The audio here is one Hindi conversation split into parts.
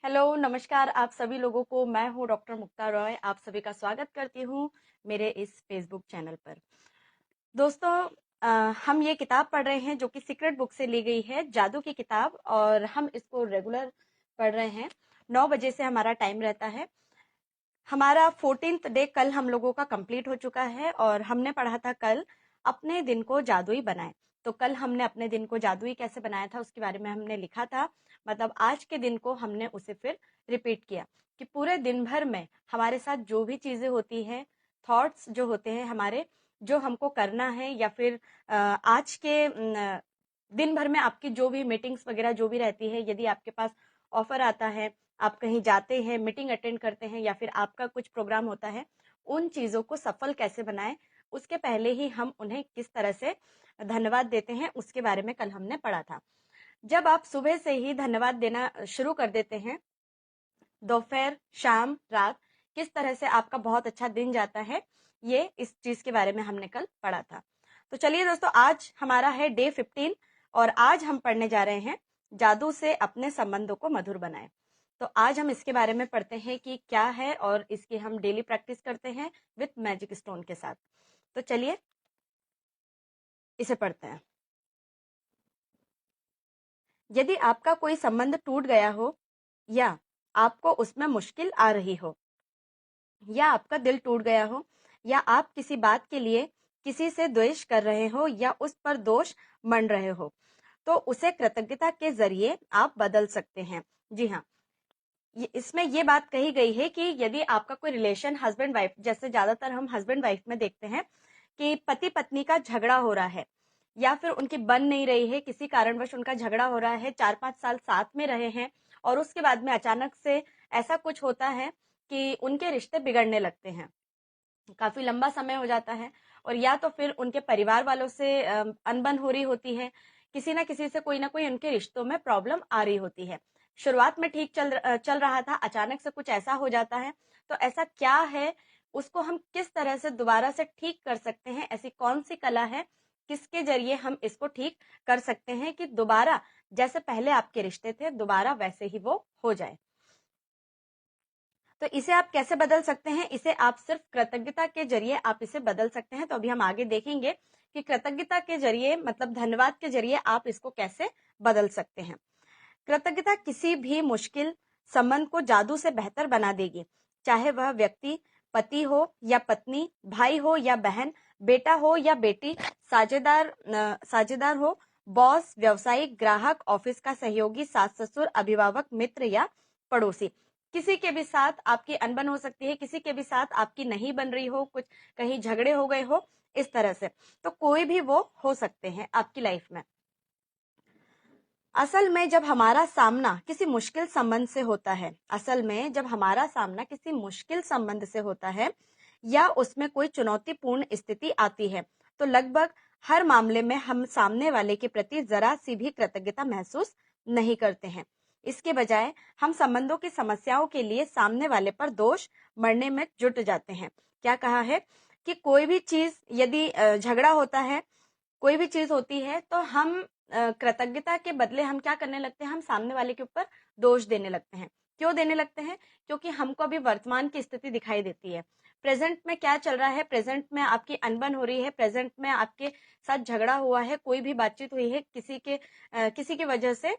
हेलो, नमस्कार आप सभी लोगों को। मैं हूँ डॉक्टर मुक्ता रॉय। आप सभी का स्वागत करती हूँ मेरे इस फेसबुक चैनल पर। दोस्तों, हम ये किताब पढ़ रहे हैं जो कि सीक्रेट बुक से ली गई है, जादू की किताब, और हम इसको रेगुलर पढ़ रहे हैं। 9 बजे से हमारा टाइम रहता है। हमारा 14th डे कल हम लोगों का कंप्लीट हो चुका है और हमने पढ़ा था कल अपने दिन को जादुई बनाए। तो कल हमने अपने दिन को जादुई कैसे बनाया था उसके बारे में हमने लिखा था। मतलब आज के दिन को हमने उसे फिर रिपीट किया कि पूरे दिन भर में हमारे साथ जो भी चीजें होती है, थॉट्स जो होते हैं हमारे, जो हमको करना है, या फिर आज के दिन भर में आपकी जो भी मीटिंग्स वगैरह जो भी रहती है, यदि आपके पास ऑफर आता है, आप कहीं जाते हैं, मीटिंग अटेंड करते हैं, या फिर आपका कुछ प्रोग्राम होता है, उन चीजों को सफल कैसे बनाएं, उसके पहले ही हम उन्हें किस तरह से धन्यवाद देते हैं उसके बारे में कल हमने पढ़ा था। जब आप सुबह से ही धन्यवाद देना शुरू कर देते हैं, दोपहर, शाम, रात, किस तरह से आपका बहुत अच्छा दिन जाता है, ये इस चीज के बारे में हमने कल पढ़ा था। तो चलिए दोस्तों, आज हमारा है डे 15 और आज हम पढ़ने जा रहे हैं जादू से अपने संबंधों को मधुर बनाएं। तो आज हम इसके बारे में पढ़ते हैं कि क्या है और इसकी हम डेली प्रैक्टिस करते हैं विथ मैजिक स्टोन के साथ। तो चलिए इसे पढ़ते हैं। यदि आपका कोई संबंध टूट गया हो, या आपको उसमें मुश्किल आ रही हो, या आपका दिल टूट गया हो, या आप किसी बात के लिए किसी से द्वेष कर रहे हो या उस पर दोष मंड रहे हो, तो उसे कृतज्ञता के जरिए आप बदल सकते हैं। जी हाँ, इसमें ये बात कही गई है कि यदि आपका कोई रिलेशन हस्बैंड वाइफ, जैसे ज्यादातर हम हस्बैंड वाइफ में देखते हैं कि पति पत्नी का झगड़ा हो रहा है या फिर उनकी बन नहीं रही है, किसी कारणवश उनका झगड़ा हो रहा है, 4-5 साल साथ में रहे हैं और उसके बाद में अचानक से ऐसा कुछ होता है कि उनके रिश्ते बिगड़ने लगते हैं, काफी लंबा समय हो जाता है, और या तो फिर उनके परिवार वालों से अनबन हो रही होती है, किसी ना किसी से कोई ना कोई उनके रिश्तों में प्रॉब्लम आ रही होती है। शुरुआत में ठीक चल रहा था, अचानक से कुछ ऐसा हो जाता है। तो ऐसा क्या है, उसको हम किस तरह से दोबारा से ठीक कर सकते हैं, ऐसी कौन सी कला है, किसके जरिए हम इसको ठीक कर सकते हैं कि दोबारा जैसे पहले आपके रिश्ते थे दोबारा वैसे ही वो हो जाए। तो इसे आप कैसे बदल सकते हैं? इसे आप सिर्फ कृतज्ञता के जरिए आप इसे बदल सकते हैं। तो अभी हम आगे देखेंगे कि कृतज्ञता के जरिए, मतलब धन्यवाद के जरिए, आप इसको कैसे बदल सकते हैं। कृतज्ञता किसी भी मुश्किल संबंध को जादू से बेहतर बना देगी, चाहे वह व्यक्ति पति हो या पत्नी, भाई हो या बहन, बेटा हो या बेटी, साझेदार हो, बॉस, व्यवसायिक, ग्राहक, ऑफिस का सहयोगी, सास ससुर, अभिभावक, मित्र या पड़ोसी। किसी के भी साथ आपकी अनबन हो सकती है, किसी के भी साथ आपकी नहीं बन रही हो, कुछ कहीं झगड़े हो गए हो, इस तरह से तो कोई भी वो हो सकते हैं आपकी लाइफ में। असल में जब हमारा सामना किसी मुश्किल संबंध से होता है, असल में जब हमारा सामना किसी मुश्किल संबंध से होता है या उसमें कोई चुनौतीपूर्ण स्थिति आती है, तो लगभग हर मामले में हम सामने वाले के प्रति जरा सी भी कृतज्ञता महसूस नहीं करते हैं। इसके बजाय हम संबंधों की समस्याओं के लिए सामने वाले पर दोष मढ़ने में जुट जाते हैं। क्या कहा है कि कोई भी चीज, यदि झगड़ा होता है, कोई भी चीज होती है, तो हम कृतज्ञता के बदले हम क्या करने लगते हैं, हम सामने वाले के ऊपर दोष देने लगते हैं। क्यों देने लगते हैं? क्योंकि हमको अभी वर्तमान की स्थिति दिखाई देती है, प्रेजेंट में क्या चल रहा है, प्रेजेंट में आपकी अनबन हो रही है, प्रेजेंट में आपके साथ झगड़ा हुआ है, कोई भी बातचीत हुई है, किसी की वजह से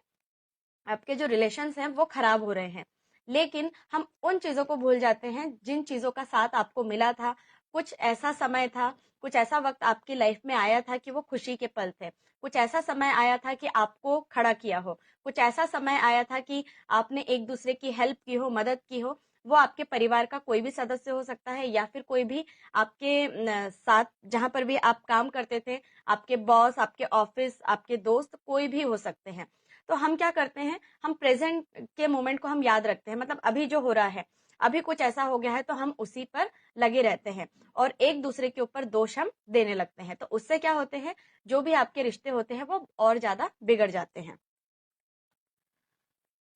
आपके जो रिलेशंस हैं वो खराब हो रहे हैं। लेकिन हम उन चीजों को भूल जाते हैं जिन चीजों का साथ आपको मिला था। कुछ ऐसा समय था, कुछ ऐसा वक्त आपकी लाइफ में आया था कि वो खुशी के पल थे, कुछ ऐसा समय आया था कि आपको खड़ा किया हो, कुछ ऐसा समय आया था कि आपने एक दूसरे की हेल्प की हो, मदद की हो। वो आपके परिवार का कोई भी सदस्य हो सकता है, या फिर कोई भी आपके साथ जहां पर भी आप काम करते थे, आपके बॉस, आपके ऑफिस, आपके दोस्त, कोई भी हो सकते हैं। तो हम क्या करते हैं, हम प्रेजेंट के मोमेंट को हम याद रखते हैं, मतलब अभी जो हो रहा है, अभी कुछ ऐसा हो गया है तो हम उसी पर लगे रहते हैं और एक दूसरे के ऊपर दोष हम देने लगते हैं। तो उससे क्या होते हैं, जो भी आपके रिश्ते होते हैं वो और ज्यादा बिगड़ जाते हैं।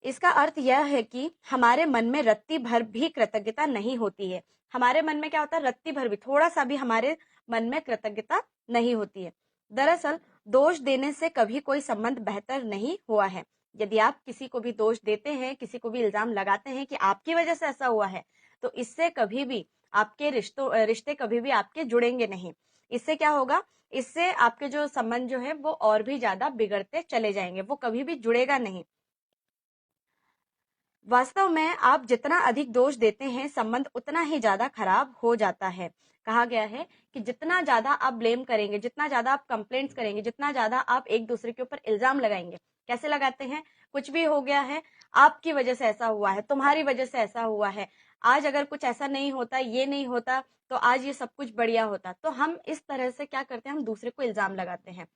इसका अर्थ यह है कि हमारे मन में रत्ती भर भी कृतज्ञता नहीं होती है। हमारे मन में क्या होता है, रत्ती भर भी, थोड़ा सा भी हमारे मन में कृतज्ञता नहीं होती है। दरअसल दोष देने से कभी कोई संबंध बेहतर नहीं हुआ है। यदि आप किसी को भी दोष देते हैं, किसी को भी इल्जाम लगाते हैं कि आपकी वजह से ऐसा हुआ है, तो इससे कभी भी आपके रिश्ते कभी भी आपके जुड़ेंगे नहीं। इससे क्या होगा, इससे आपके जो संबंध जो है वो और भी ज्यादा बिगड़ते चले जाएंगे, वो कभी भी जुड़ेगा नहीं। वास्तव में आप जितना अधिक दोष देते हैं, संबंध उतना ही ज्यादा खराब हो जाता है। कहा गया है कि जितना ज्यादा आप ब्लेम करेंगे, जितना ज्यादा आप कंप्लेंट्स करेंगे, जितना ज्यादा आप एक दूसरे के ऊपर इल्जाम लगाएंगे, कैसे लगाते हैं, कुछ भी हो गया है, आपकी वजह से ऐसा हुआ है, तुम्हारी वजह से ऐसा हुआ है, आज अगर कुछ ऐसा नहीं होता, ये नहीं होता, तो आज ये सब कुछ बढ़िया होता। तो हम इस तरह से क्या करते हैं, हम दूसरे को इल्जाम लगाते हैं।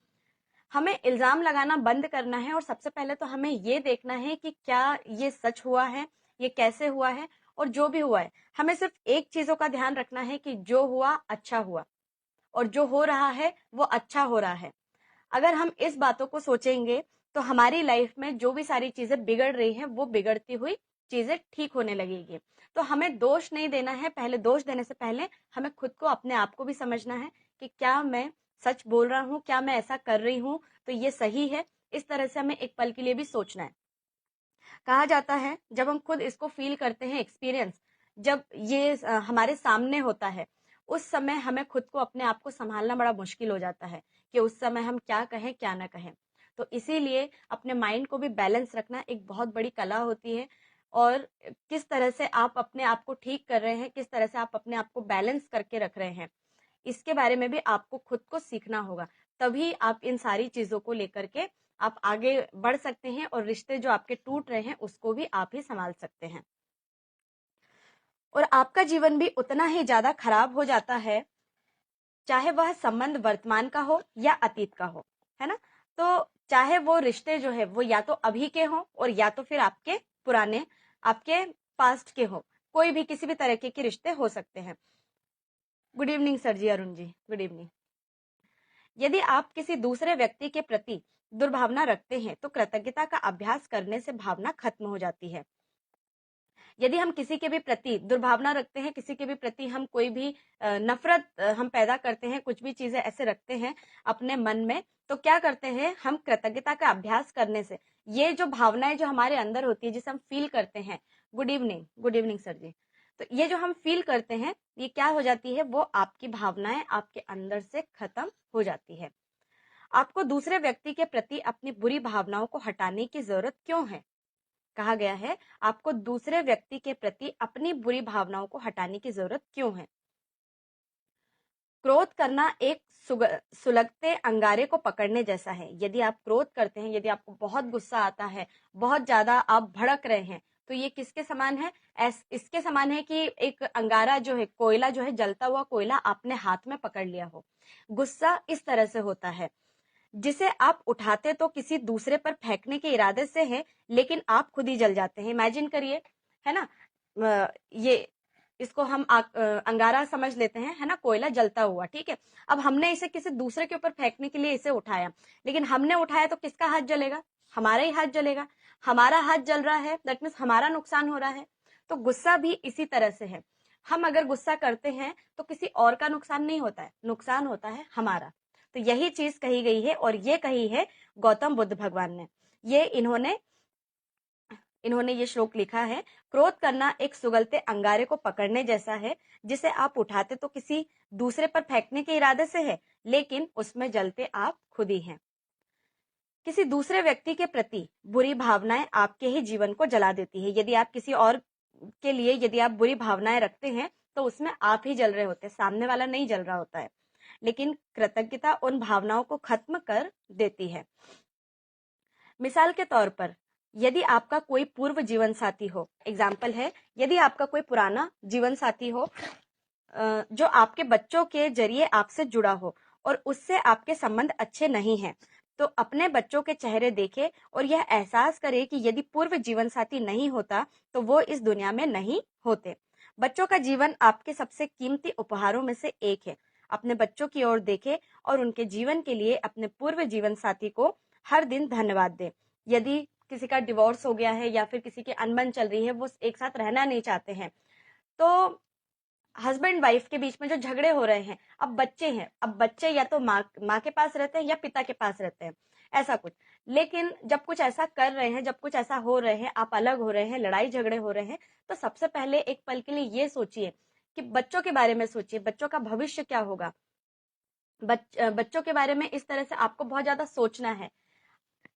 हमें इल्जाम लगाना बंद करना है और सबसे पहले तो हमें ये देखना है कि क्या ये सच हुआ है, ये कैसे हुआ है, और जो भी हुआ है हमें सिर्फ एक चीजों का ध्यान रखना है कि जो हुआ अच्छा हुआ और जो हो रहा है वो अच्छा हो रहा है। अगर हम इस बातों को सोचेंगे तो हमारी लाइफ में जो भी सारी चीजें बिगड़ रही हैं वो बिगड़ती हुई चीजें ठीक होने लगेगी। तो हमें दोष नहीं देना है, पहले दोष देने से पहले हमें खुद को, अपने आप को भी समझना है कि क्या मैं सच बोल रहा हूँ, क्या मैं ऐसा कर रही हूँ तो ये सही है। इस तरह से हमें एक पल के लिए भी सोचना है। कहा जाता है जब हम खुद इसको फील करते हैं, एक्सपीरियंस जब ये हमारे सामने होता है, उस समय हमें खुद को, अपने आप को संभालना बड़ा मुश्किल हो जाता है कि उस समय हम क्या कहें क्या ना कहें। तो इसीलिए अपने माइंड को भी बैलेंस रखना एक बहुत बड़ी कला होती है। और किस तरह से आप अपने आप को ठीक कर रहे हैं, किस तरह से आप अपने आप को बैलेंस करके रख रहे हैं, इसके बारे में भी आपको खुद को सीखना होगा। तभी आप इन सारी चीजों को लेकर के आप आगे बढ़ सकते हैं और रिश्ते जो आपके टूट रहे हैं उसको भी आप ही संभाल सकते हैं। और आपका जीवन भी उतना ही ज्यादा खराब हो जाता है, चाहे वह संबंध वर्तमान का हो या अतीत का हो, है ना। तो चाहे वो रिश्ते जो है वो या तो अभी के हो और या तो फिर आपके पुराने, आपके पास्ट के हो, कोई भी किसी भी तरह के रिश्ते हो सकते हैं। गुड इवनिंग सर जी, अरुण जी, गुड इवनिंग। यदि आप किसी दूसरे व्यक्ति के प्रति दुर्भावना रखते हैं तो कृतज्ञता का अभ्यास करने से भावना खत्म हो जाती है। यदि हम किसी के भी प्रति दुर्भावना रखते हैं, किसी के भी प्रति हम कोई भी नफरत हम पैदा करते हैं, कुछ भी चीजें ऐसे रखते हैं अपने मन में, तो क्या करते हैं हम, कृतज्ञता का अभ्यास करने से ये जो भावनाएं जो हमारे अंदर होती है, जिसे हम फील करते हैं, good evening, good evening sir ji, तो ये जो हम फील करते हैं ये क्या हो जाती है, वो आपकी भावनाएं आपके अंदर से खत्म हो जाती है। आपको दूसरे व्यक्ति के प्रति अपनी बुरी भावनाओं को हटाने की जरूरत क्यों है। कहा गया है आपको दूसरे व्यक्ति के प्रति अपनी बुरी भावनाओं को हटाने की जरूरत क्यों है। क्रोध करना एक सुलगते अंगारे को पकड़ने जैसा है। यदि आप क्रोध करते हैं, यदि आपको बहुत गुस्सा आता है, बहुत ज्यादा आप भड़क रहे हैं, तो ये किसके समान है, इसके समान है कि एक अंगारा जो है, कोयला जो है, जलता हुआ कोयला आपने हाथ में पकड़ लिया हो। गुस्सा इस तरह से होता है, जिसे आप उठाते तो किसी दूसरे पर फेंकने के इरादे से है, लेकिन आप खुद ही जल जाते हैं। इमेजिन करिए, है ना, ये इसको हम अंगारा समझ लेते हैं, है ना, कोयला जलता हुआ, ठीक है। अब हमने इसे किसी दूसरे के ऊपर फेंकने के लिए इसे उठाया, लेकिन हमने उठाया तो किसका हाथ जलेगा, हमारा ही हाथ जलेगा। हमारा हाथ जल रहा है, दैट मीन्स हमारा नुकसान हो रहा है। तो गुस्सा भी इसी तरह से है। हम अगर गुस्सा करते हैं तो किसी और का नुकसान नहीं होता है, नुकसान होता है हमारा। तो यही चीज कही गई है, और ये कही है गौतम बुद्ध भगवान ने। ये इन्होंने ये श्लोक लिखा है, क्रोध करना एक सुगलते अंगारे को पकड़ने जैसा है, जिसे आप उठाते तो किसी दूसरे पर फेंकने के इरादे से है, लेकिन उसमें जलते आप खुद ही हैं। किसी दूसरे व्यक्ति के प्रति बुरी भावनाएं आपके ही जीवन को जला देती है। यदि आप किसी और के लिए यदि आप बुरी भावनाएं रखते हैं तो उसमें आप ही जल रहे होते हैं, सामने वाला नहीं जल रहा होता है। लेकिन कृतज्ञता उन भावनाओं को खत्म कर देती है। मिसाल के तौर पर, यदि आपका कोई पूर्व जीवन साथी हो, एग्जाम्पल है, यदि आपका कोई पुराना जीवन साथी हो जो आपके बच्चों के जरिए आपसे जुड़ा हो और उससे आपके संबंध अच्छे नहीं हैं, तो अपने बच्चों के चेहरे देखे और यह एहसास करे कि यदि पूर्व जीवन साथी नहीं होता तो वो इस दुनिया में नहीं होते। बच्चों का जीवन आपके सबसे कीमती उपहारों में से एक है। अपने बच्चों की ओर देखे और उनके जीवन के लिए अपने पूर्व जीवन साथी को हर दिन धन्यवाद दे। यदि किसी का डिवोर्स हो गया है या फिर किसी की अनबन चल रही है, वो एक साथ रहना नहीं चाहते हैं, तो हस्बैंड वाइफ के बीच में जो झगड़े हो रहे हैं, अब बच्चे हैं, अब बच्चे या तो माँ के पास रहते हैं या पिता के पास रहते हैं, ऐसा कुछ। लेकिन जब कुछ ऐसा कर रहे हैं, जब कुछ ऐसा हो रहे हैं, आप अलग हो रहे हैं, लड़ाई झगड़े हो रहे हैं, तो सबसे पहले एक पल के लिए ये सोचिए कि बच्चों के बारे में सोचिए, बच्चों का भविष्य क्या होगा। बच्चों के बारे में इस तरह से आपको बहुत ज्यादा सोचना है।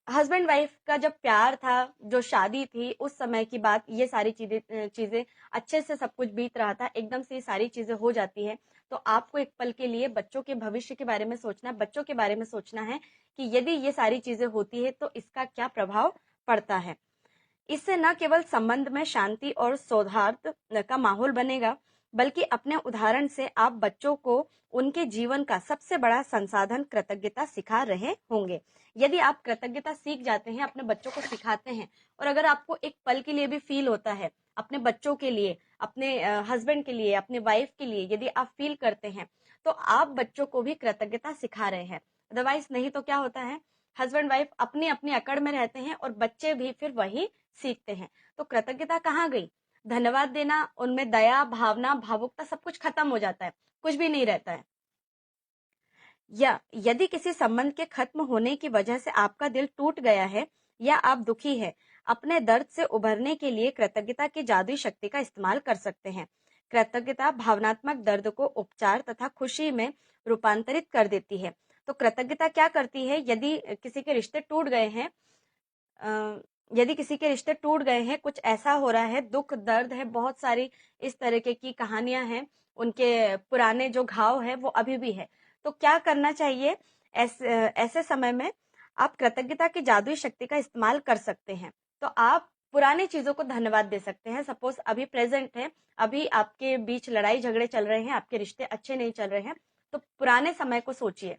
हस्बैंड वाइफ का जब प्यार था, जो शादी थी, उस समय की बात, ये सारी चीजें अच्छे से सब कुछ बीत रहा था, एकदम से ये सारी चीजें हो जाती है, तो आपको एक पल के लिए बच्चों के भविष्य के बारे में सोचना है, बच्चों के बारे में सोचना है कि यदि ये सारी चीजें होती है तो इसका क्या प्रभाव पड़ता है। इससे न केवल संबंध में शांति और सौहार्द का माहौल बनेगा, बल्कि अपने उदाहरण से आप बच्चों को उनके जीवन का सबसे बड़ा संसाधन कृतज्ञता सिखा रहे होंगे। यदि आप कृतज्ञता सीख जाते हैं, अपने बच्चों को सिखाते हैं, और अगर आपको एक पल के लिए भी फील होता है अपने बच्चों के लिए, अपने हस्बैंड के लिए, अपने वाइफ के लिए, यदि आप फील करते हैं, तो आप बच्चों को भी कृतज्ञता सिखा रहे हैं। अदरवाइज नहीं तो क्या होता है, हस्बैंड वाइफ अपनी अपनी अकड़ में रहते हैं और बच्चे भी फिर वही सीखते हैं। तो कृतज्ञता कहाँ गई? धन्यवाद देना, उनमें दया, भावना, भावुकता, सब कुछ खत्म हो जाता है, कुछ भी नहीं रहता है। या यदि किसी संबंध के खत्म होने की वजह से आपका दिल टूट गया है या आप दुखी है, अपने दर्द से उभरने के लिए कृतज्ञता की जादुई शक्ति का इस्तेमाल कर सकते हैं। कृतज्ञता भावनात्मक दर्द को उपचार तथा खुशी में रूपांतरित कर देती है। तो कृतज्ञता क्या करती है? यदि किसी के रिश्ते टूट गए हैं, यदि किसी के रिश्ते टूट गए हैं, कुछ ऐसा हो रहा है, दुख दर्द है, बहुत सारी इस तरीके की कहानियां हैं, उनके पुराने जो घाव है वो अभी भी है, तो क्या करना चाहिए? ऐसे समय में आप कृतज्ञता की जादुई शक्ति का इस्तेमाल कर सकते हैं। तो आप पुरानी चीजों को धन्यवाद दे सकते हैं। सपोज अभी प्रेजेंट है, अभी आपके बीच लड़ाई झगड़े चल रहे हैं, आपके रिश्ते अच्छे नहीं चल रहे हैं, तो पुराने समय को सोचिए,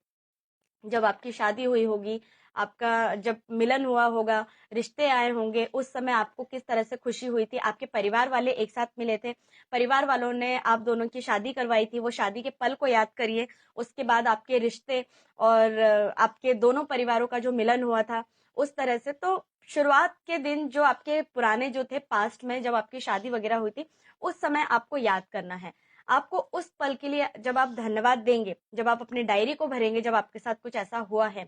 जब आपकी शादी हुई होगी, आपका जब मिलन हुआ होगा, रिश्ते आए होंगे, उस समय आपको किस तरह से खुशी हुई थी, आपके परिवार वाले एक साथ मिले थे, परिवार वालों ने आप दोनों की शादी करवाई थी, वो शादी के पल को याद करिए। उसके बाद आपके रिश्ते और आपके दोनों परिवारों का जो मिलन हुआ था, उस तरह से। तो शुरुआत के दिन जो आपके पुराने जो थे, पास्ट में जब आपकी शादी वगैरह हुई थी, उस समय आपको याद करना है। आपको उस पल के लिए जब आप धन्यवाद देंगे, जब आप अपनी डायरी को भरेंगे, जब आपके साथ कुछ ऐसा हुआ है,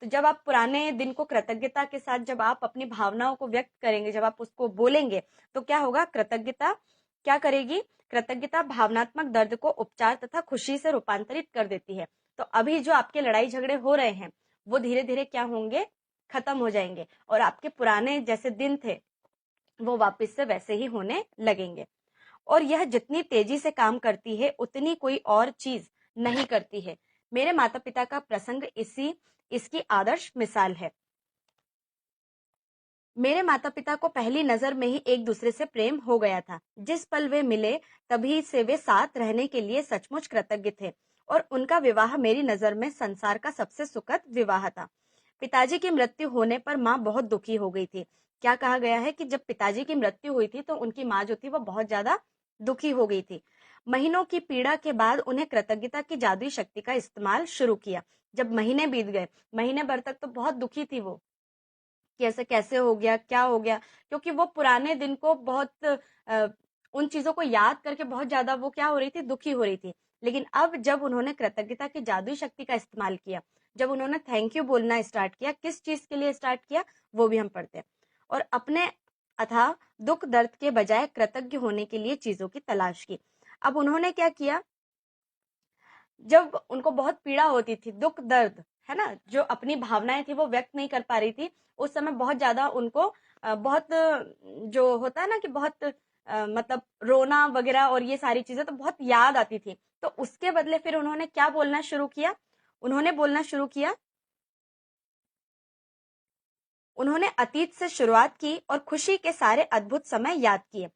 तो जब आप पुराने दिन को कृतज्ञता के साथ, जब आप अपनी भावनाओं को व्यक्त करेंगे, जब आप उसको बोलेंगे, तो क्या होगा? कृतज्ञता क्या करेगी? कृतज्ञता भावनात्मक दर्द को उपचार तथा खुशी से रूपांतरित कर देती है। तो अभी जो आपके लड़ाई झगड़े हो रहे हैं, वो धीरे धीरे क्या होंगे? खत्म हो जाएंगे, और आपके पुराने जैसे दिन थे वो वापस से वैसे ही होने लगेंगे। और यह जितनी तेजी से काम करती है, उतनी कोई और चीज नहीं करती है। मेरे माता पिता का प्रसंग इसकी आदर्श मिसाल है। मेरे माता पिता को पहली नजर में ही एक दूसरे से प्रेम हो गया था। जिस पल वे मिले, तभी से वे साथ रहने के लिए सचमुच कृतज्ञ थे, और उनका विवाह मेरी नजर में संसार का सबसे सुखद विवाह था। पिताजी की मृत्यु होने पर माँ बहुत दुखी हो गई थी। क्या कहा गया है कि जब पिताजी की मृत्यु हुई थी तो उनकी माँ जो थी वो बहुत ज्यादा दुखी हो गई थी। महीनों की पीड़ा के बाद उन्हें कृतज्ञता की जादुई शक्ति का इस्तेमाल शुरू किया। जब महीने बीत गए, महीने भर तक तो बहुत दुखी थी वो, कि ऐसे कैसे हो गया, क्या हो गया, क्योंकि वो पुराने दिन को बहुत उन चीजों को याद करके बहुत ज्यादा वो क्या हो रही थी? दुखी हो रही थी। लेकिन अब जब उन्होंने कृतज्ञता की जादुई शक्ति का इस्तेमाल किया, जब उन्होंने थैंक यू बोलना स्टार्ट किया, किस चीज के लिए स्टार्ट किया वो भी हम पढ़ते हैं, और अपने अथाह दुख दर्द के बजाय कृतज्ञ होने के लिए चीजों की तलाश की। अब उन्होंने क्या किया? जब उनको बहुत पीड़ा होती थी, दुख दर्द, है ना, जो अपनी भावनाएं थी वो व्यक्त नहीं कर पा रही थी, उस समय बहुत ज्यादा उनको बहुत जो होता है ना कि बहुत मतलब रोना वगैरह और ये सारी चीजें तो बहुत याद आती थी। तो उसके बदले फिर उन्होंने क्या बोलना शुरू किया? उन्होंने बोलना शुरू किया, उन्होंने अतीत से शुरुआत की और खुशी के सारे अद्भुत समय याद किए।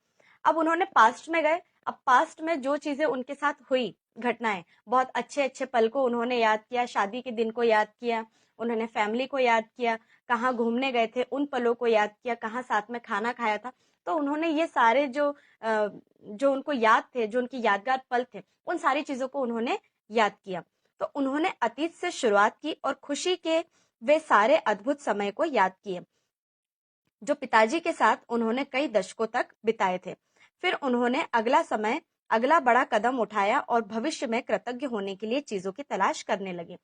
अब उन्होंने पास्ट में गए। अब पास्ट में जो चीजें उनके साथ हुई, घटनाएं, बहुत अच्छे अच्छे पल को उन्होंने याद किया, शादी के दिन को याद किया, उन्होंने फैमिली को याद किया, कहाँ घूमने गए थे उन पलों को याद किया, कहाँ साथ में खाना खाया था। तो उन्होंने ये सारे जो उनको याद थे, जो उनकी यादगार पल थे, उन सारी चीजों को उन्होंने याद किया। तो उन्होंने अतीत से शुरुआत की और खुशी के वे सारे अद्भुत समय को याद किए जो पिताजी के साथ उन्होंने कई दशकों तक बिताए थे। फिर उन्होंने अगला बड़ा कदम उठाया और भविष्य में कृतज्ञ होने के लिए चीजों की तलाश करने लगे।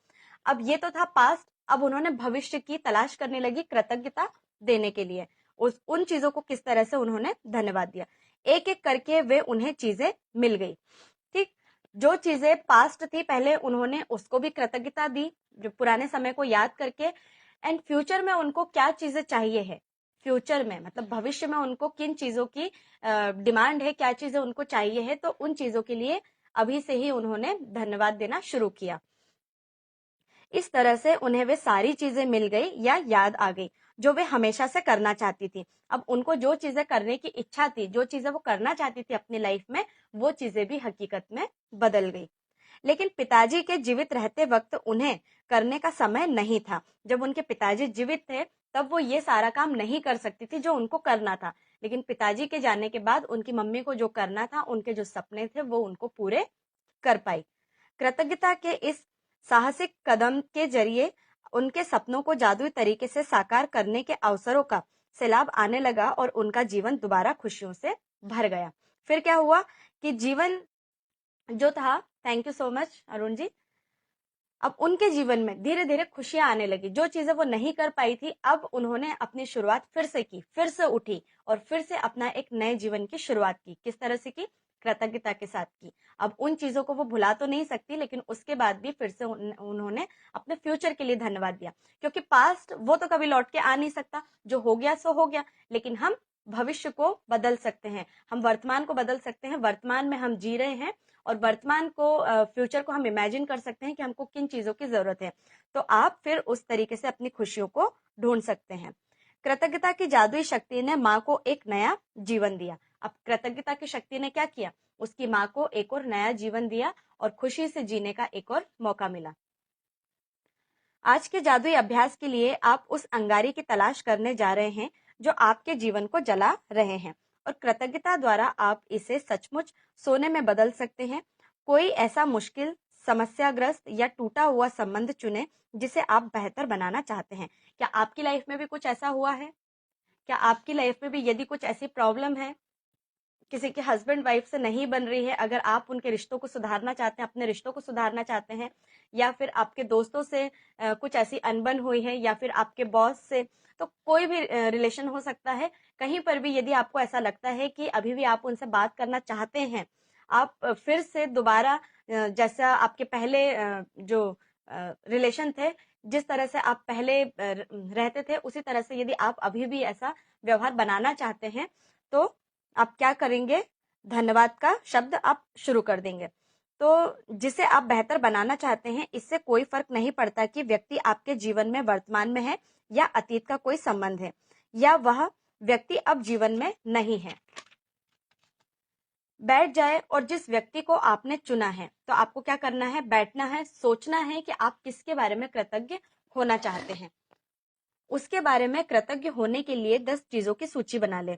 अब ये तो था पास्ट। अब उन्होंने भविष्य की तलाश करने लगी कृतज्ञता देने के लिए। उन चीजों को किस तरह से उन्होंने धन्यवाद दिया, एक एक करके वे उन्हें चीजें मिल गई। ठीक, जो चीजें पास्ट थी पहले उन्होंने उसको भी कृतज्ञता दी, जो पुराने समय को याद करके। एंड फ्यूचर में उनको क्या चीजें चाहिए है, फ्यूचर में मतलब भविष्य में उनको किन चीजों की डिमांड है, क्या चीजें उनको चाहिए है, तो उन चीजों के लिए अभी से ही उन्होंने धन्यवाद देना शुरू किया। इस तरह से उन्हें वे सारी चीजें मिल गई या याद आ गई जो वे हमेशा से करना चाहती थी। अब उनको जो चीजें करने की इच्छा थी, जो चीजें वो करना चाहती थी अपनी लाइफ में, वो चीजें भी हकीकत में बदल गई। लेकिन पिताजी के जीवित रहते वक्त उन्हें करने का समय नहीं था। जब उनके पिताजी जीवित थे तब वो ये सारा काम नहीं कर सकती थी जो उनको करना था। लेकिन पिताजी के जाने के बाद उनकी मम्मी को जो करना था, उनके जो सपने थे, वो उनको पूरे कर पाई। कृतज्ञता के इस साहसिक कदम के जरिए उनके सपनों को जादुई तरीके से साकार करने के अवसरों का सैलाब आने लगा और उनका जीवन दोबारा खुशियों से भर गया। फिर क्या हुआ कि जीवन जो था, thank you so much Arun ji, अब उनके जीवन में धीरे धीरे खुशियां आने लगी। जो चीजें वो नहीं कर पाई थी, अब उन्होंने अपनी शुरुआत फिर से की, फिर से उठी और फिर से अपना एक नए जीवन की शुरुआत की। किस तरह से की? कृतज्ञता के साथ की। अब उन चीजों को वो भुला तो नहीं सकती, लेकिन उसके बाद भी फिर से उन्होंने अपने फ्यूचर के लिए धन्यवाद दिया, क्योंकि पास्ट वो तो कभी लौट के आ नहीं सकता, जो हो गया सो हो गया। लेकिन हम भविष्य को बदल सकते हैं, हम वर्तमान को बदल सकते हैं। वर्तमान में हम जी रहे हैं और वर्तमान को, फ्यूचर को हम इमेजिन कर सकते हैं कि हमको किन चीजों की जरूरत है। तो आप फिर उस तरीके से अपनी खुशियों को ढूंढ सकते हैं। कृतज्ञता की जादुई शक्ति ने माँ को एक नया जीवन दिया। अब कृतज्ञता की शक्ति ने क्या किया? उसकी माँ को एक और नया जीवन दिया और खुशी से जीने का एक और मौका मिला। आज के जादुई अभ्यास के लिए आप उस अंगारे की तलाश करने जा रहे हैं जो आपके जीवन को जला रहे हैं, और कृतज्ञता द्वारा आप इसे सचमुच सोने में बदल सकते हैं। कोई ऐसा मुश्किल, समस्याग्रस्त या टूटा हुआ संबंध चुने जिसे आप बेहतर बनाना चाहते हैं। क्या आपकी लाइफ में भी कुछ ऐसा हुआ है? क्या आपकी लाइफ में भी यदि कुछ ऐसी प्रॉब्लम है, किसी के हस्बैंड वाइफ से नहीं बन रही है, अगर आप उनके रिश्तों को सुधारना चाहते हैं, अपने रिश्तों को सुधारना चाहते हैं, या फिर आपके दोस्तों से कुछ ऐसी अनबन हुई है, या फिर आपके बॉस से, तो कोई भी रिलेशन हो सकता है, कहीं पर भी यदि आपको ऐसा लगता है कि अभी भी आप उनसे बात करना चाहते हैं, आप फिर से दोबारा जैसा आपके पहले जो रिलेशन थे, जिस तरह से आप पहले रहते थे, उसी तरह से यदि आप अभी भी ऐसा व्यवहार बनाना चाहते हैं, तो आप क्या करेंगे? धन्यवाद का शब्द आप शुरू कर देंगे। तो जिसे आप बेहतर बनाना चाहते हैं, इससे कोई फर्क नहीं पड़ता कि व्यक्ति आपके जीवन में वर्तमान में है या अतीत का कोई संबंध है, या वह व्यक्ति अब जीवन में नहीं है। बैठ जाए और जिस व्यक्ति को आपने चुना है, तो आपको क्या करना है? बैठना है, सोचना है कि आप किसके बारे में कृतज्ञ होना चाहते हैं। उसके बारे में कृतज्ञ होने के लिए 10 चीजों की सूची बना ले।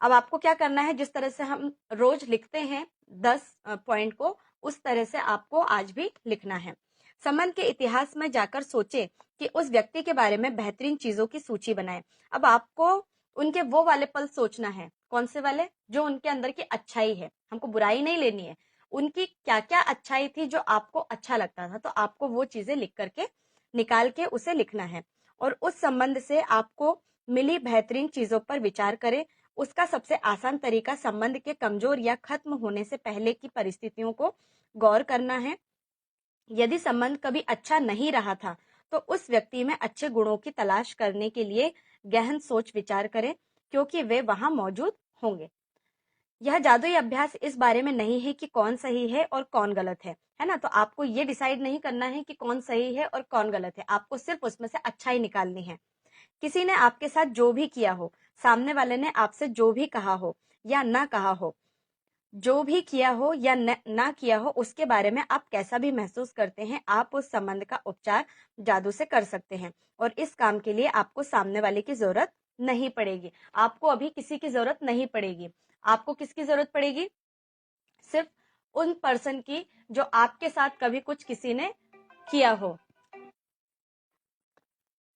अब आपको क्या करना है? जिस तरह से हम रोज लिखते हैं 10 पॉइंट को, उस तरह से आपको आज भी लिखना है। संबंध के इतिहास में जाकर सोचे कि उस व्यक्ति के बारे में बेहतरीन चीजों की सूची बनाए। अब आपको उनके वो वाले पल सोचना है। कौन से वाले? जो उनके अंदर की अच्छाई है, हमको बुराई नहीं लेनी है। उनकी क्या क्या अच्छाई थी जो आपको अच्छा लगता था, तो आपको वो चीजें लिख करके निकाल के उसे लिखना है। और उस संबंध से आपको मिली बेहतरीन चीजों पर विचार करें। उसका सबसे आसान तरीका संबंध के कमजोर या खत्म होने से पहले की परिस्थितियों को गौर करना है। यदि संबंध कभी अच्छा नहीं रहा था, तो उस व्यक्ति में अच्छे गुणों की तलाश करने के लिए गहन सोच विचार करें, क्योंकि वे वहां मौजूद होंगे। यह जादुई अभ्यास इस बारे में नहीं है कि कौन सही है और कौन गलत है ना? तो आपको ये डिसाइड नहीं करना है कि कौन सही है और कौन गलत है, आपको सिर्फ उसमें से अच्छाई निकालनी है। किसी ने आपके साथ जो भी किया हो, सामने वाले ने आपसे जो भी कहा हो या ना कहा हो, जो भी किया हो या ना किया हो, उसके बारे में आप कैसा भी महसूस करते हैं, आप उस संबंध का उपचार जादू से कर सकते हैं। और इस काम के लिए आपको सामने वाले की जरूरत नहीं पड़ेगी। आपको अभी किसी की जरूरत नहीं पड़ेगी। आपको किसकी जरूरत पड़ेगी? सिर्फ उन पर्सन की जो आपके साथ कभी कुछ किसी ने किया हो,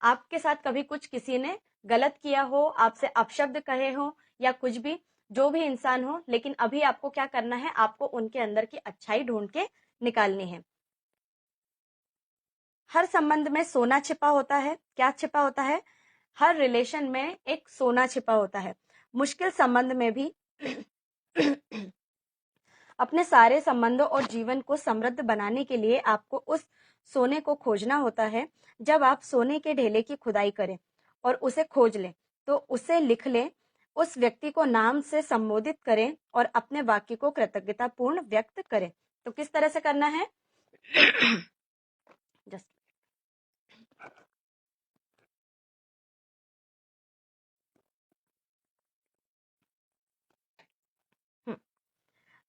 आपके साथ कभी कुछ किसी ने गलत किया हो, आपसे अपशब्द कहे हो, या कुछ भी, जो भी इंसान हो, लेकिन अभी आपको क्या करना है? आपको उनके अंदर की अच्छाई ढूंढ के निकालनी है। हर संबंध में सोना छिपा होता है। क्या छिपा होता है? हर रिलेशन में एक सोना छिपा होता है। मुश्किल संबंध में भी अपने सारे संबंधों और जीवन को समृद्ध बनाने के लिए आपको उस सोने को खोजना होता है। जब आप सोने के ढेले की खुदाई करें और उसे खोज लें, तो उसे लिख लें, उस व्यक्ति को नाम से संबोधित करें और अपने वाक्य को कृतज्ञतापूर्ण व्यक्त करें। तो किस तरह से करना है? जस्ट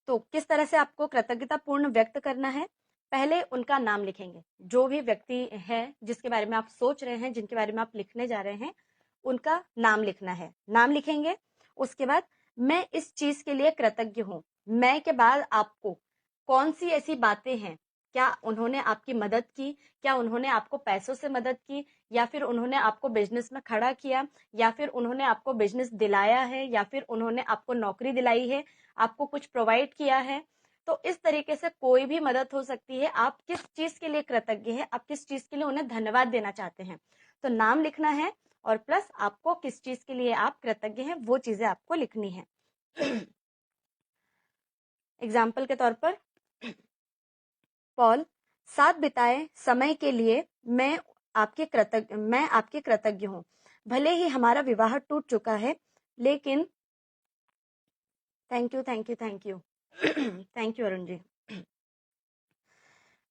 तो किस तरह से आपको कृतज्ञतापूर्ण व्यक्त करना है? पहले उनका नाम लिखेंगे। जो भी व्यक्ति है जिसके बारे में आप सोच रहे हैं, जिनके बारे में आप लिखने जा रहे हैं, उनका नाम लिखना है। नाम लिखेंगे। उसके बाद मैं इस चीज के लिए कृतज्ञ हूँ। मैं के बाद आपको कौन सी ऐसी बातें हैं, क्या उन्होंने आपकी मदद की, क्या उन्होंने आपको पैसों से मदद की, या फिर उन्होंने आपको बिजनेस में खड़ा किया, या फिर उन्होंने आपको बिजनेस दिलाया है, या फिर उन्होंने आपको नौकरी दिलाई है, आपको कुछ प्रोवाइड किया है। तो इस तरीके से कोई भी मदद हो सकती है। आप किस चीज के लिए कृतज्ञ हैं, आप किस चीज के लिए उन्हें धन्यवाद देना चाहते हैं, तो नाम लिखना है और प्लस आपको किस चीज के लिए आप कृतज्ञ हैं वो चीजें आपको लिखनी है। एग्जाम्पल के तौर पर, पॉल, साथ बिताए समय के लिए मैं आपके कृतज्ञ हूँ। भले ही हमारा विवाह टूट चुका है, लेकिन thank you thank you thank you thank you Arun ji.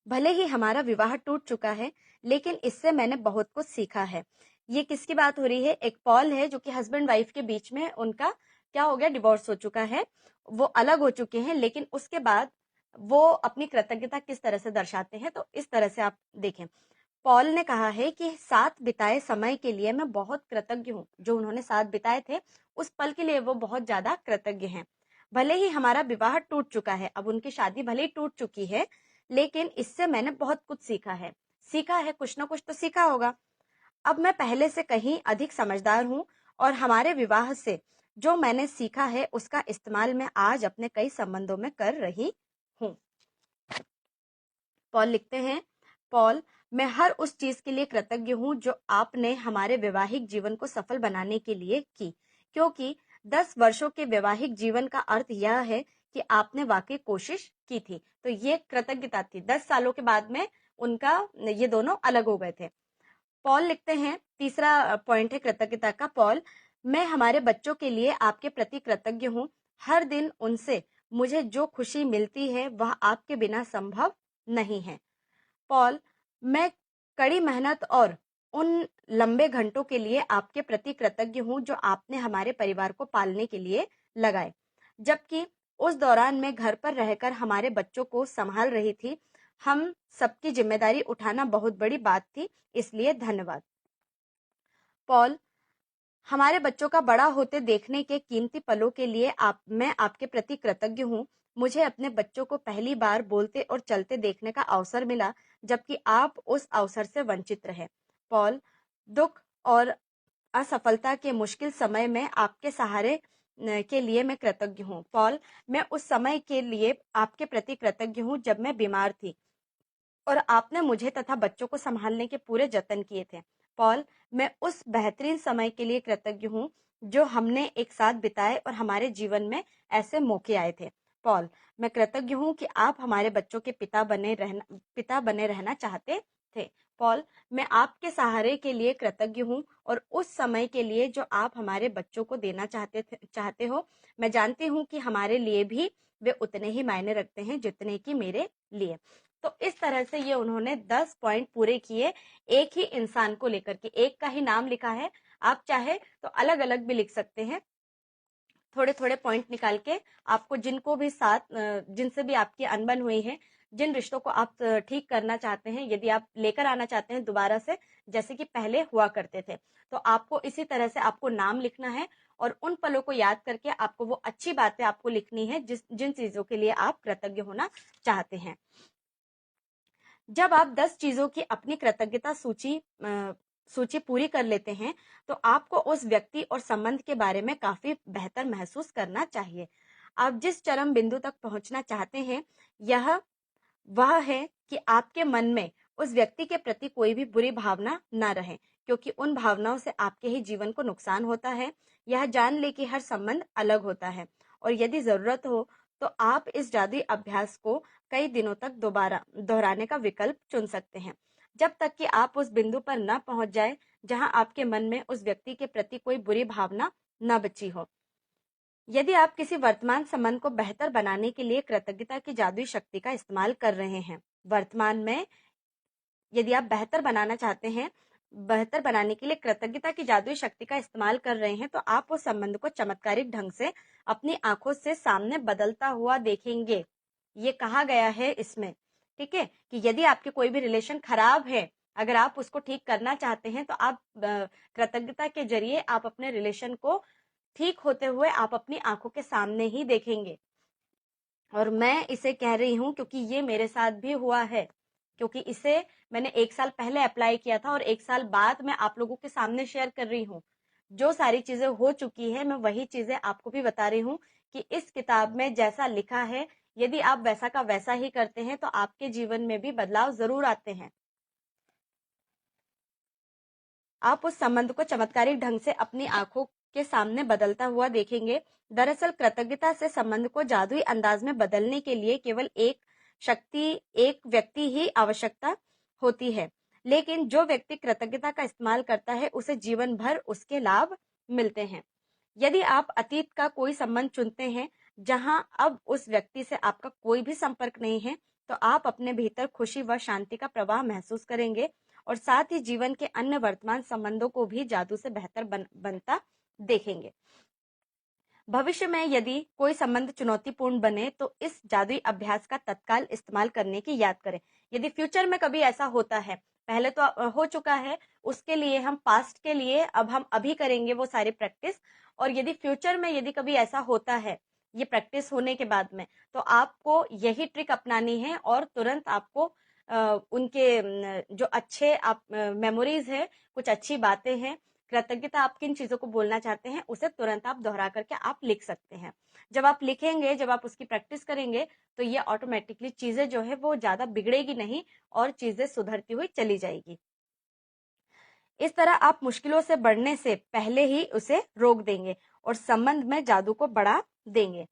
भले ही हमारा विवाह टूट चुका है, लेकिन इससे मैंने बहुत कुछ सीखा है। ये किसकी बात हो रही है? एक पॉल है जो कि हस्बैंड वाइफ के बीच में उनका क्या हो गया, डिवोर्स हो चुका है, वो अलग हो चुके हैं, लेकिन उसके बाद वो अपनी कृतज्ञता किस तरह से दर्शाते हैं, तो इस तरह से आप देखें। पॉल ने कहा है कि साथ बिताए समय के लिए मैं बहुत कृतज्ञ हूँ। जो उन्होंने साथ बिताए थे उस पल के लिए वो बहुत ज्यादा कृतज्ञ हैं। भले ही हमारा विवाह टूट चुका है, अब उनकी शादी भले ही टूट चुकी है, लेकिन इससे मैंने बहुत कुछ सीखा है। सीखा है, कुछ ना कुछ तो सीखा होगा। अब मैं पहले से कहीं अधिक समझदार हूँ और हमारे विवाह से जो मैंने सीखा है उसका इस्तेमाल मैं आज अपने कई संबंधों में कर रही हूँ। पॉल लिखते हैं, पॉल, मैं हर उस चीज के लिए कृतज्ञ हूँ जो आपने हमारे वैवाहिक जीवन को सफल बनाने के लिए की, क्योंकि 10 वर्षों के वैवाहिक जीवन का अर्थ यह है कि आपने वाकई कोशिश की थी। तो ये कृतज्ञता थी। 10 सालों के बाद में उनका ये दोनों अलग हो गए थे। पॉल लिखते हैं, तीसरा पॉइंट है कृतज्ञता का। पॉल, मैं हमारे बच्चों के लिए आपके प्रति कृतज्ञ हूँ। हर दिन उनसे मुझे जो खुशी मिलती है वह आपके बिना संभव नहीं है। पॉल, मैं कड़ी मेहनत और उन लंबे घंटों के लिए आपके प्रति कृतज्ञ हूँ जो आपने हमारे परिवार को पालने के लिए लगाए, जबकि उस दौरान मैं घर पर रहकर हमारे बच्चों को संभाल रही थी। हम सबकी जिम्मेदारी उठाना बहुत बड़ी बात थी, इसलिए धन्यवाद। पॉल, हमारे बच्चों का बड़ा होते देखने के कीमती पलों के लिए मैं आपके प्रति कृतज्ञ हूँ। मुझे अपने बच्चों को पहली बार बोलते और चलते देखने का अवसर मिला, जबकि आप उस अवसर से वंचित रहे। पॉल, दुख और असफलता के मुश्किल समय में आपके सहारे के लिए मैं कृतज्ञ हूँ। पॉल, मैं उस समय के लिए आपके प्रति कृतज्ञ हूँ जब मैं बीमार थी और आपने मुझे तथा बच्चों को संभालने के पूरे जतन किए थे। पॉल, मैं उस बेहतरीन समय के लिए कृतज्ञ हूँ जो हमने एक साथ बिताए और हमारे जीवन में ऐसे मौके आए थे। पॉल, मैं कृतज्ञ हूँ कि आप हमारे बच्चों के पिता बने रहना चाहते थे। पॉल, मैं आपके सहारे के लिए कृतज्ञ हूँ और उस समय के लिए जो आप हमारे बच्चों को देना चाहते हो। मैं जानती हूँ कि हमारे लिए भी वे उतने ही मायने रखते हैं जितने कि मेरे लिए। तो इस तरह से ये उन्होंने 10 पॉइंट पूरे किए, एक ही इंसान को लेकर के। एक का ही नाम लिखा है, आप चाहे तो अलग अलग भी लिख सकते हैं। थोड़े थोड़े पॉइंट निकाल के आपको जिनको भी साथ जिनसे भी आपकी अनबन हुई है, जिन रिश्तों को आप ठीक करना चाहते हैं, यदि आप लेकर आना चाहते हैं दोबारा से जैसे कि पहले हुआ करते थे, तो आपको इसी तरह से आपको नाम लिखना है और उन पलों को याद करके आपको वो अच्छी बातें आपको लिखनी है जिन चीजों के लिए आप कृतज्ञ होना चाहते हैं। जब आप 10 चीजों की अपनी कृतज्ञता सूची पूरी कर लेते हैं, तो आपको उस व्यक्ति और संबंध के बारे में काफी बेहतर महसूस करना चाहिए। आप जिस चरम बिंदु तक पहुंचना चाहते हैं, यह वह है कि आपके मन में उस व्यक्ति के प्रति कोई भी बुरी भावना ना रहे, क्योंकि उन भावनाओं से आपके ही जीवन को नुकसान होता है। यह जान ले कि हर संबंध अलग होता है और यदि जरूरत हो तो आप इस जादुई अभ्यास को कई दिनों तक दोबारा दोहराने का विकल्प चुन सकते हैं, जब तक कि आप उस बिंदु पर न पहुंच जाए जहां आपके मन में उस व्यक्ति के प्रति कोई बुरी भावना न बची हो। यदि आप किसी वर्तमान संबंध को बेहतर बनाने के लिए कृतज्ञता की जादुई शक्ति का इस्तेमाल कर रहे हैं, वर्तमान में यदि आप बेहतर बनाना चाहते हैं, बेहतर बनाने के लिए कृतज्ञता की जादुई शक्ति का इस्तेमाल कर रहे हैं, तो आप उस संबंध को चमत्कारिक ढंग से अपनी आंखों से सामने बदलता हुआ देखेंगे। ये कहा गया है इसमें, ठीक है, कि यदि आपके कोई भी रिलेशन खराब है, अगर आप उसको ठीक करना चाहते हैं तो आप कृतज्ञता के जरिए आप अपने रिलेशन को ठीक होते हुए आप अपनी आंखों के सामने ही देखेंगे। और मैं इसे कह रही हूं क्योंकि ये मेरे साथ भी हुआ है, क्योंकि इसे मैंने 1 साल पहले अप्लाई किया था और 1 साल बाद मैं आप लोगों के सामने शेयर कर रही हूँ। जो सारी चीजें हो चुकी है मैं वही चीजें आपको भी बता रही हूँ कि इस किताब में जैसा लिखा है, यदि आप वैसा का वैसा ही करते हैं तो आपके जीवन में भी बदलाव जरूर आते हैं। आप उस संबंध को चमत्कारिक ढंग से अपनी आंखों के सामने बदलता हुआ देखेंगे। दरअसल कृतज्ञता से संबंध को जादुई अंदाज में बदलने के लिए केवल एक व्यक्ति ही आवश्यकता होती है, लेकिन जो व्यक्ति कृतज्ञता का इस्तेमाल करता है उसे जीवन भर उसके लाभ मिलते हैं। यदि आप अतीत का कोई संबंध चुनते हैं जहां अब उस व्यक्ति से आपका कोई भी संपर्क नहीं है, तो आप अपने भीतर खुशी व शांति का प्रवाह महसूस करेंगे और साथ ही जीवन के अन्य वर्तमान संबंधों को भी जादू से बेहतर बनता देखेंगे। भविष्य में यदि कोई संबंध चुनौतीपूर्ण बने तो इस जादुई अभ्यास का तत्काल इस्तेमाल करने की याद करें। यदि फ्यूचर में कभी ऐसा होता है, पहले तो हो चुका है, उसके लिए हम पास्ट के लिए अब हम अभी करेंगे वो सारी प्रैक्टिस, और यदि फ्यूचर में यदि कभी ऐसा होता है ये प्रैक्टिस होने के बाद में, तो आपको यही ट्रिक अपनानी है और तुरंत आपको उनके जो अच्छे आप मेमोरीज है, कुछ अच्छी बातें हैं, कृतज्ञता आप किन चीजों को बोलना चाहते हैं, उसे तुरंत आप दोहरा करके आप लिख सकते हैं। जब आप लिखेंगे, जब आप उसकी प्रैक्टिस करेंगे, तो ये ऑटोमेटिकली चीजें जो है वो ज्यादा बिगड़ेगी नहीं और चीजें सुधरती हुई चली जाएगी। इस तरह आप मुश्किलों से बढ़ने से पहले ही उसे रोक देंगे और संबंध में जादू को बढ़ा देंगे।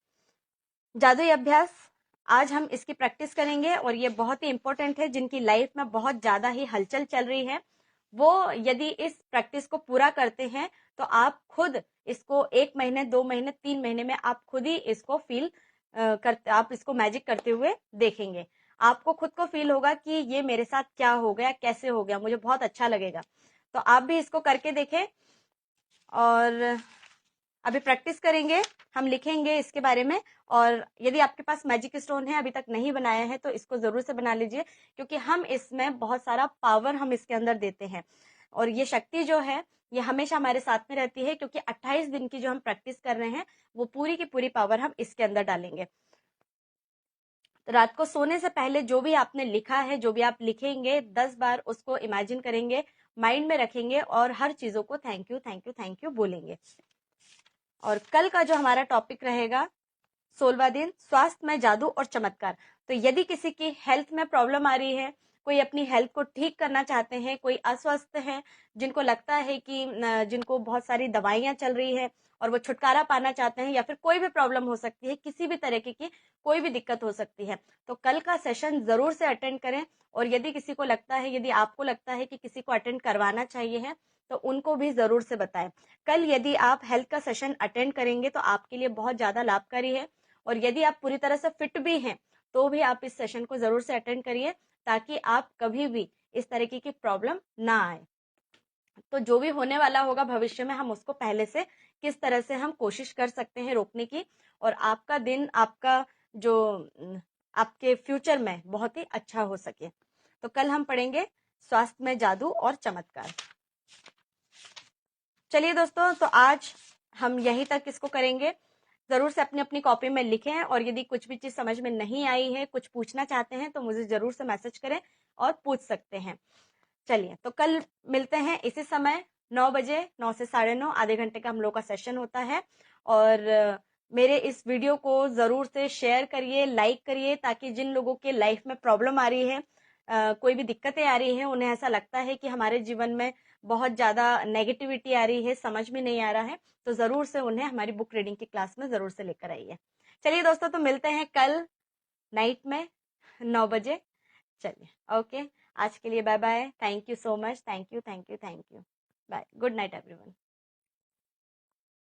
जादुई अभ्यास आज हम इसकी प्रैक्टिस करेंगे और ये बहुत ही इंपॉर्टेंट है। जिनकी लाइफ में बहुत ज्यादा ही हलचल चल रही है, वो यदि इस प्रैक्टिस को पूरा करते हैं तो आप खुद इसको 1 महीने, 2 महीने, 3 महीने में आप खुद ही इसको फील करते, आप इसको मैजिक करते हुए देखेंगे। आपको खुद को फील होगा कि ये मेरे साथ क्या हो गया, कैसे हो गया, मुझे बहुत अच्छा लगेगा। तो आप भी इसको करके देखें और अभी प्रैक्टिस करेंगे, हम लिखेंगे इसके बारे में। और यदि आपके पास मैजिक स्टोन है, अभी तक नहीं बनाया है, तो इसको जरूर से बना लीजिए, क्योंकि हम इसमें बहुत सारा पावर हम इसके अंदर देते हैं और ये शक्ति जो है ये हमेशा हमारे साथ में रहती है, क्योंकि 28 दिन की जो हम प्रैक्टिस कर रहे हैं वो पूरी की पूरी पावर हम इसके अंदर डालेंगे। तो रात को सोने से पहले जो भी आपने लिखा है, जो भी आप लिखेंगे, 10 बार उसको इमेजिन करेंगे, माइंड में रखेंगे और हर चीजों को thank you thank you thank you बोलेंगे। और कल का जो हमारा टॉपिक रहेगा 16वां दिन, स्वास्थ्य में जादू और चमत्कार। तो यदि किसी की हेल्थ में प्रॉब्लम आ रही है, कोई अपनी हेल्थ को ठीक करना चाहते हैं, कोई अस्वस्थ है, जिनको लगता है कि जिनको बहुत सारी दवाइयां चल रही है और वो छुटकारा पाना चाहते हैं, या फिर कोई भी प्रॉब्लम हो सकती है, किसी भी तरीके की कोई भी दिक्कत हो सकती है, तो कल का सेशन जरूर से अटेंड करें। और यदि किसी को लगता है, यदि आपको लगता है कि किसी को अटेंड करवाना चाहिए है, तो उनको भी जरूर से बताएं। कल यदि आप हेल्थ का सेशन अटेंड करेंगे तो आपके लिए बहुत ज्यादा लाभकारी है। और यदि आप पूरी तरह से फिट भी हैं तो भी आप इस सेशन को जरूर से अटेंड करिए, ताकि आप कभी भी इस तरीके की प्रॉब्लम ना आए। तो जो भी होने वाला होगा भविष्य में, हम उसको पहले से किस तरह से हम कोशिश कर सकते हैं रोकने की, और आपका दिन, आपका जो आपके फ्यूचर में बहुत ही अच्छा हो सके। तो कल हम पढ़ेंगे स्वास्थ्य में जादू और चमत्कार। चलिए दोस्तों, तो आज हम यहीं तक इसको करेंगे। जरूर से अपनी अपनी कॉपी में लिखें, और यदि कुछ भी चीज समझ में नहीं आई है, कुछ पूछना चाहते हैं, तो मुझे जरूर से मैसेज करें और पूछ सकते हैं। चलिए, तो कल मिलते हैं इसी समय 9 बजे, 9 से 9:30, आधे घंटे का हम लोग का सेशन होता है। और मेरे इस वीडियो को जरूर से शेयर करिए, लाइक करिए, ताकि जिन लोगों के लाइफ में प्रॉब्लम आ रही है, कोई भी दिक्कतें आ रही हैं, उन्हें ऐसा लगता है कि हमारे जीवन में बहुत ज़्यादा नेगेटिविटी आ रही है, समझ में नहीं आ रहा है, तो ज़रूर से उन्हें हमारी बुक रीडिंग की क्लास में ज़रूर से लेकर आइए। चलिए दोस्तों, तो मिलते हैं कल नाइट में 9 बजे। चलिए, ओके, आज के लिए bye bye. Thank you so much. Thank you, thank you, thank you. Bye. Good night everyone.